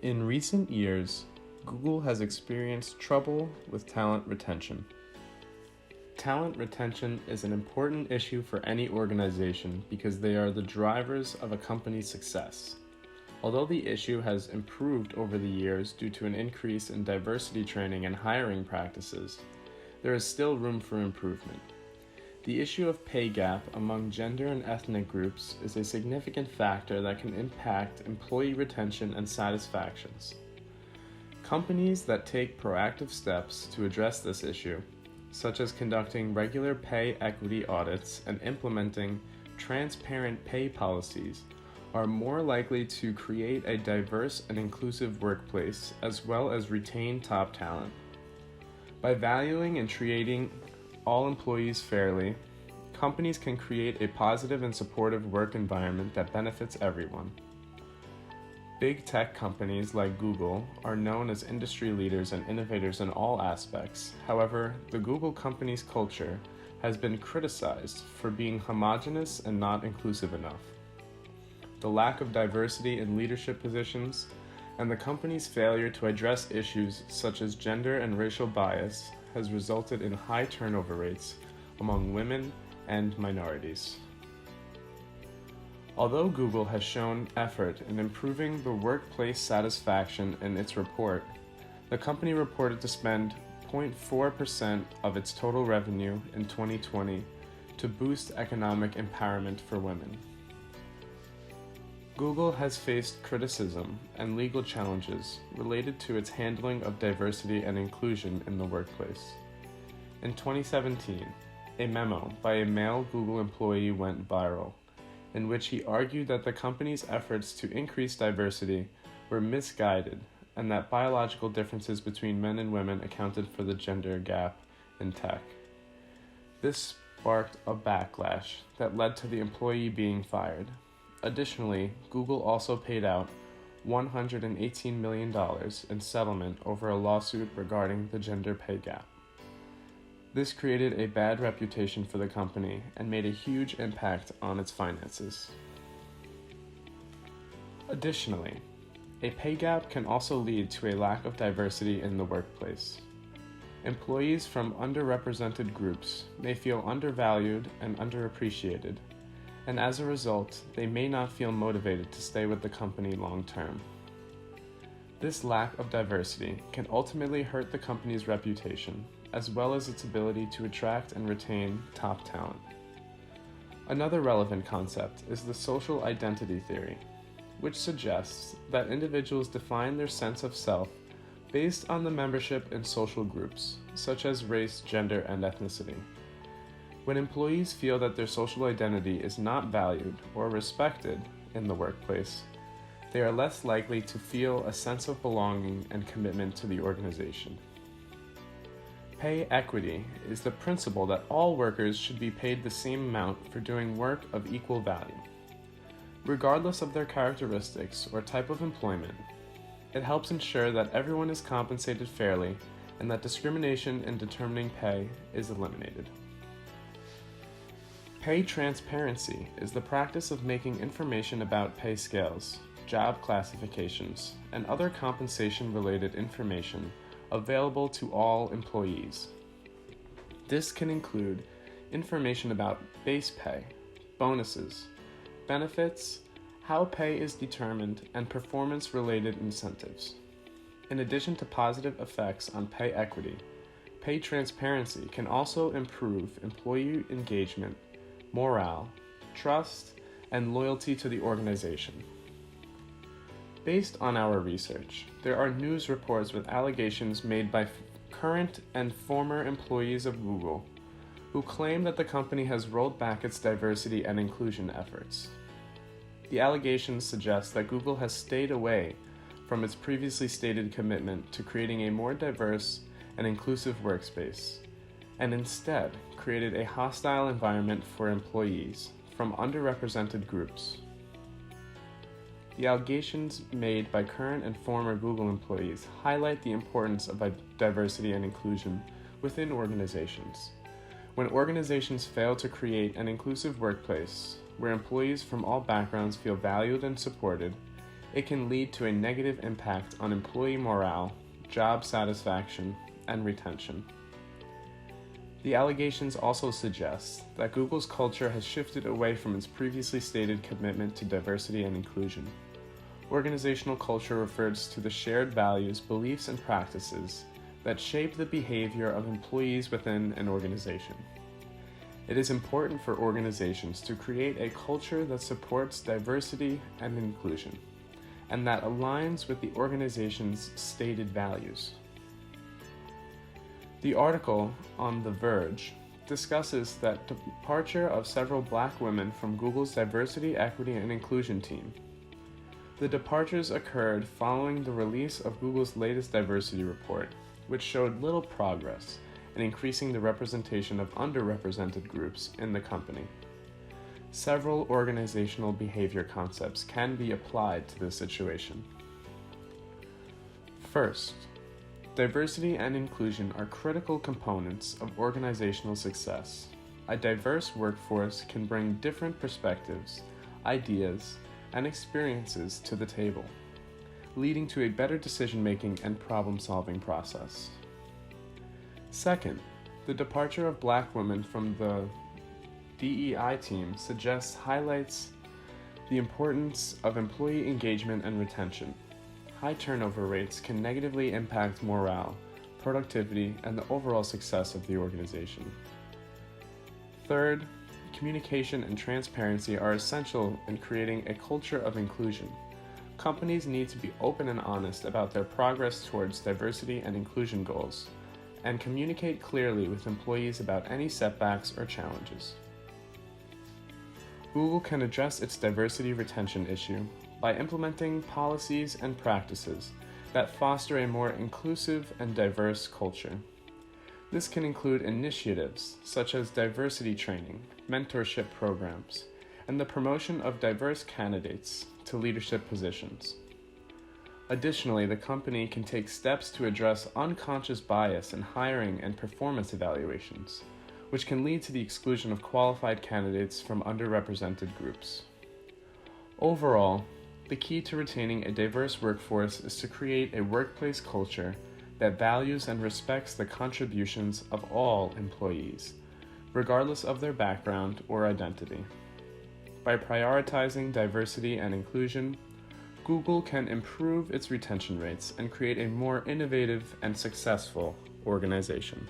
In recent years, Google has experienced trouble with talent retention. Talent retention is an important issue for any organization because they are the drivers of a company's success. Although the issue has improved over the years due to an increase in diversity training and hiring practices, there is still room for improvement. The issue of pay gap among gender and ethnic groups is a significant factor that can impact employee retention and satisfactions. Companies that take proactive steps to address this issue, such as conducting regular pay equity audits and implementing transparent pay policies, are more likely to create a diverse and inclusive workplace as well as retain top talent. By valuing and treating all employees fairly, companies can create a positive and supportive work environment that benefits everyone. Big tech companies like Google are known as industry leaders and innovators in all aspects. However, the Google company's culture has been criticized for being homogeneous and not inclusive enough. The lack of diversity in leadership positions and the company's failure to address issues such as gender and racial bias has resulted in high turnover rates among women and minorities. Although Google has shown effort in improving the workplace satisfaction in its report, the company reported to spend 0.4% of its total revenue in 2020 to boost economic empowerment for women. Google has faced criticism and legal challenges related to its handling of diversity and inclusion in the workplace. In 2017, a memo by a male Google employee went viral, in which he argued that the company's efforts to increase diversity were misguided and that biological differences between men and women accounted for the gender gap in tech. This sparked a backlash that led to the employee being fired. Additionally, Google also paid out $118 million in settlement over a lawsuit regarding the gender pay gap. This created a bad reputation for the company and made a huge impact on its finances. Additionally, a pay gap can also lead to a lack of diversity in the workplace. Employees from underrepresented groups may feel undervalued and underappreciated, and as a result, they may not feel motivated to stay with the company long term. This lack of diversity can ultimately hurt the company's reputation, as well as its ability to attract and retain top talent. Another relevant concept is the social identity theory, which suggests that individuals define their sense of self based on the membership in social groups, such as race, gender, and ethnicity. When employees feel that their social identity is not valued or respected in the workplace, they are less likely to feel a sense of belonging and commitment to the organization. Pay equity is the principle that all workers should be paid the same amount for doing work of equal value. Regardless of their characteristics or type of employment, it helps ensure that everyone is compensated fairly and that discrimination in determining pay is eliminated. Pay transparency is the practice of making information about pay scales, job classifications, and other compensation-related information available to all employees. This can include information about base pay, bonuses, benefits, how pay is determined, and performance-related incentives. In addition to positive effects on pay equity, pay transparency can also improve employee engagement, morale, trust, and loyalty to the organization. Based on our research, there are news reports with allegations made by current and former employees of Google who claim that the company has rolled back its diversity and inclusion efforts. The allegations suggest that Google has stayed away from its previously stated commitment to creating a more diverse and inclusive workspace, and instead created a hostile environment for employees from underrepresented groups. The allegations made by current and former Google employees highlight the importance of diversity and inclusion within organizations. When organizations fail to create an inclusive workplace where employees from all backgrounds feel valued and supported, it can lead to a negative impact on employee morale, job satisfaction, and retention. The allegations also suggest that Google's culture has shifted away from its previously stated commitment to diversity and inclusion. Organizational culture refers to the shared values, beliefs, and practices that shape the behavior of employees within an organization. It is important for organizations to create a culture that supports diversity and inclusion, and that aligns with the organization's stated values. The article on The Verge discusses that departure of several Black women from Google's Diversity, Equity, and Inclusion team. The departures occurred following the release of Google's latest diversity report, which showed little progress in increasing the representation of underrepresented groups in the company. Several organizational behavior concepts can be applied to this situation. First, diversity and inclusion are critical components of organizational success. A diverse workforce can bring different perspectives, ideas, and experiences to the table, leading to a better decision-making and problem-solving process. Second, the departure of Black women from the DEI team highlights the importance of employee engagement and retention. High turnover rates can negatively impact morale, productivity, and the overall success of the organization. Third, communication and transparency are essential in creating a culture of inclusion. Companies need to be open and honest about their progress towards diversity and inclusion goals, and communicate clearly with employees about any setbacks or challenges. Google can address its diversity retention issue by implementing policies and practices that foster a more inclusive and diverse culture. This can include initiatives such as diversity training, mentorship programs, and the promotion of diverse candidates to leadership positions. Additionally, the company can take steps to address unconscious bias in hiring and performance evaluations, which can lead to the exclusion of qualified candidates from underrepresented groups. Overall, the key to retaining a diverse workforce is to create a workplace culture that values and respects the contributions of all employees, regardless of their background or identity. By prioritizing diversity and inclusion, Google can improve its retention rates and create a more innovative and successful organization.